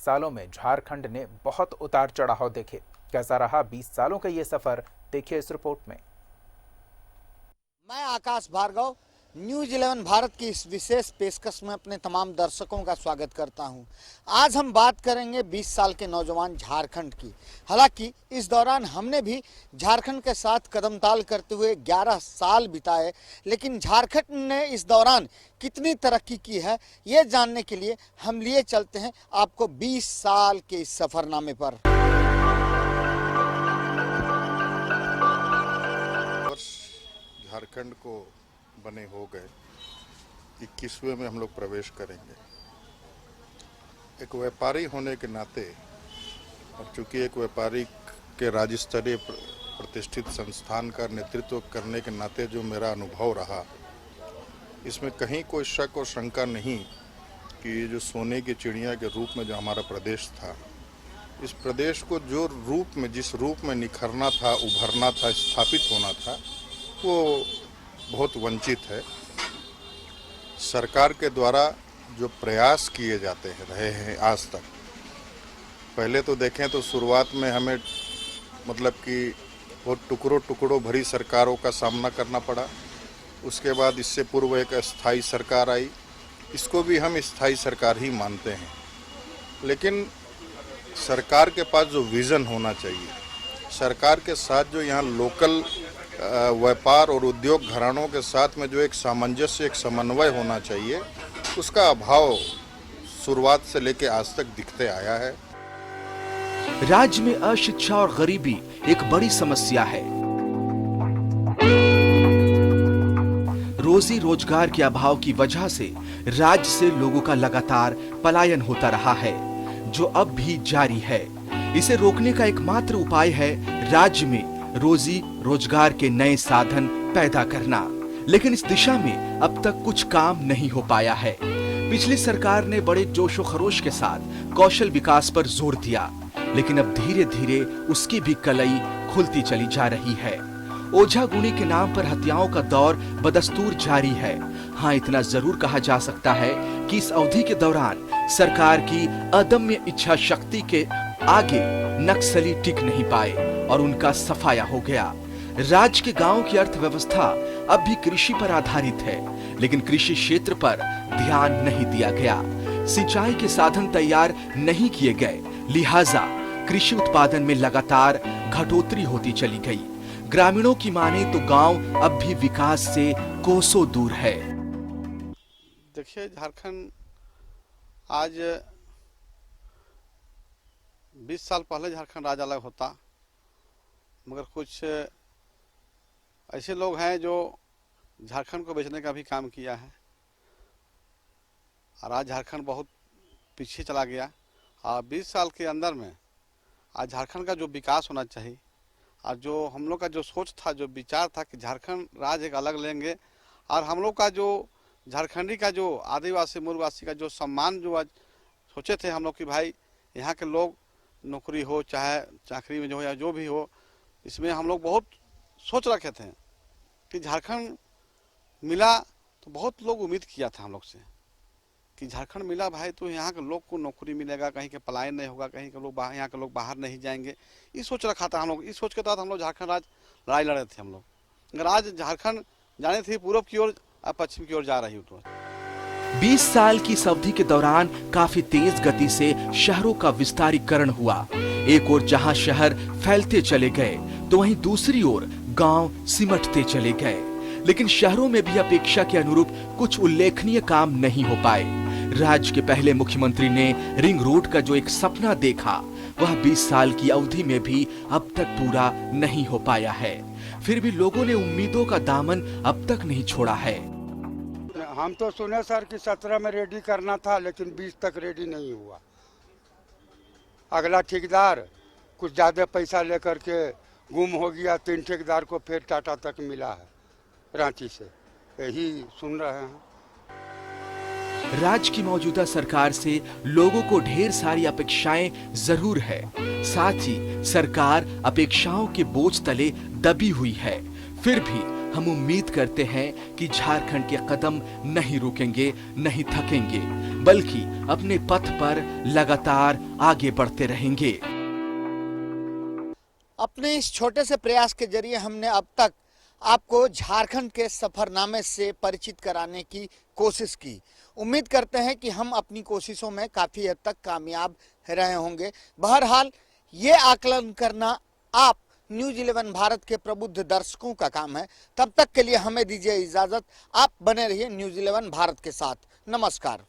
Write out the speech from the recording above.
सालों में झारखंड ने बहुत उतार चढ़ाव देखे। कैसा रहा 20 सालों का ये सफर, देखिए इस रिपोर्ट में। मैं आकाश भार्गव न्यूज़ 11 भारत की इस विशेष पेशकश में अपने तमाम दर्शकों का स्वागत करता हूं। आज हम बात करेंगे 20 साल के नौजवान झारखंड की। हालांकि इस दौरान हमने भी झारखंड के साथ कदमताल करते हुए 11 साल बिताए, लेकिन झारखंड ने इस दौरान कितनी तरक्की की है ये जानने के लिए हम लिए चलते हैं आपको 20 साल के इस सफरनामे पर। झारखंड को बने हो गए 21वें में हम लोग प्रवेश करेंगे। एक व्यापारी होने के नाते और चूंकि एक व्यापारी के राज्य स्तरीय प्रतिष्ठित संस्थान का नेतृत्व करने के नाते जो मेरा अनुभव रहा, इसमें कहीं कोई शक और शंका नहीं कि ये जो सोने की चिड़िया के रूप में जो हमारा प्रदेश था, इस प्रदेश को जो रूप में जिस रूप में निखरना था, उभरना था, स्थापित होना था, वो बहुत वंचित है। सरकार के द्वारा जो प्रयास किए जाते हैं रहे हैं आज तक, पहले तो देखें तो शुरुआत में हमें मतलब कि बहुत टुकड़ों भरी सरकारों का सामना करना पड़ा। उसके बाद इससे पूर्व एक अस्थाई सरकार आई, इसको भी हम स्थायी सरकार ही मानते हैं। लेकिन सरकार के पास जो विज़न होना चाहिए, सरकार के साथ जो यहाँ लोकल व्यापार और उद्योग घरानों के साथ में जो एक सामंजस्य, एक समन्वय होना चाहिए, उसका अभाव शुरुआत से लेकर आज तक दिखते आया है। राज्य में अशिक्षा और गरीबी एक बड़ी समस्या है। रोजी रोजगार के अभाव की वजह से राज्य से लोगों का लगातार पलायन होता रहा है, जो अब भी जारी है। इसे रोकने का एकमात्र उपाय है राज्य में रोजी रोजगार के नए साधन पैदा करना। लेकिन इस दिशा में अब तक कुछ काम नहीं हो पाया है। पिछली सरकार ने बड़े जोशो खरोश के साथ कौशल विकास पर जोर दिया, लेकिन अब धीरे धीरे उसकी भी कलई खुलती चली जा रही है। ओझा गुणी के नाम पर हत्याओं का दौर बदस्तूर जारी है। हाँ, इतना जरूर कहा जा सकता है कि इस अवधि के दौरान सरकार की अदम्य इच्छा शक्ति के आगे नक्सली टिक नहीं पाए और उनका सफाया हो गया। राज्य के गांव की अर्थव्यवस्था अब भी कृषि पर आधारित है, लेकिन कृषि क्षेत्र पर ध्यान नहीं दिया गया। सिंचाई के साधन तैयार नहीं किए गए, लिहाजा कृषि उत्पादन में लगातार घटोतरी होती चली गई। ग्रामीणों की माने तो गांव अब भी विकास से कोसों दूर है। देखिए, झारखंड आज 20 साल पहले झारखंड राज्य अलग होता, मगर कुछ ऐसे लोग हैं जो झारखंड को बेचने का भी काम किया है और आज झारखंड बहुत पीछे चला गया। और 20 साल के अंदर में आज झारखंड का जो विकास होना चाहिए और जो हम लोग का जो सोच था, जो विचार था कि झारखंड राज्य एक अलग लेंगे और हम लोग का जो झारखंडी का जो आदिवासी मूलवासी का जो सम्मान जो आज सोचे थे हम लोग कि भाई यहाँ के लोग नौकरी हो चाहे चाकरी में जो हो या जो भी हो, इसमें हम लोग बहुत सोच रखे थे कि झारखंड मिला। तो बहुत लोग उम्मीद किया था हम लोग से कि झारखंड मिला भाई तो यहाँ के लोग को नौकरी मिलेगा, कहीं के पलायन नहीं होगा, कहीं के लोग यहाँ के लोग बाहर नहीं जाएंगे। ये सोच रखा था हम लोग। इस सोच के तहत हम लोग झारखंड राज्य लड़ाई लड़े थे हम लोग। अगर आज झारखंड जाने थी पूर्व की ओर, पश्चिम की ओर जा रही हो। 20 साल की इस अवधि के दौरान काफी तेज गति से शहरों का विस्तारीकरण हुआ। एक ओर जहां शहर फैलते चले गए तो वहीं दूसरी ओर गांव सिमटते चले गए। लेकिन शहरों में भी अपेक्षा के अनुरूप कुछ उल्लेखनीय काम नहीं हो पाए। राज्य के पहले मुख्यमंत्री ने रिंग रोड का जो एक सपना देखा, वह 20 साल की अवधि में भी अब तक पूरा नहीं हो पाया है। फिर भी लोगों ने उम्मीदों का दामन अब तक नहीं छोड़ा है। हम तो सुने सर कि 17 में रेडी करना था, लेकिन 20 तक रेडी नहीं हुआ। अगला ठेकेदार कुछ ज़्यादा पैसा लेकर के गुम हो गया, 3 ठेकेदार को फिर टाटा तक मिला है रांची से, यही सुन रहे हैं। राज्य की मौजूदा सरकार से लोगों को ढेर सारी अपेक्षाएं जरूर है, साथ ही सरकार अपेक्षाओं के बोझ तले दबी हुई है। फिर भी हम उम्मीद करते हैं कि झारखंड के कदम नहीं रुकेंगे, नहीं थकेंगे, बल्कि अपने पथ पर लगातार आगे बढ़ते रहेंगे। अपने इस छोटे से प्रयास के जरिए हमने अब तक आपको झारखंड के सफरनामे से परिचित कराने की कोशिश की। उम्मीद करते हैं कि हम अपनी कोशिशों में काफ़ी हद तक कामयाब रहे होंगे। बहरहाल ये आकलन करना आप न्यूज़ 11 भारत के प्रबुद्ध दर्शकों का काम है। तब तक के लिए हमें दीजिए इजाज़त। आप बने रहिए न्यूज़ 11 भारत के साथ। नमस्कार।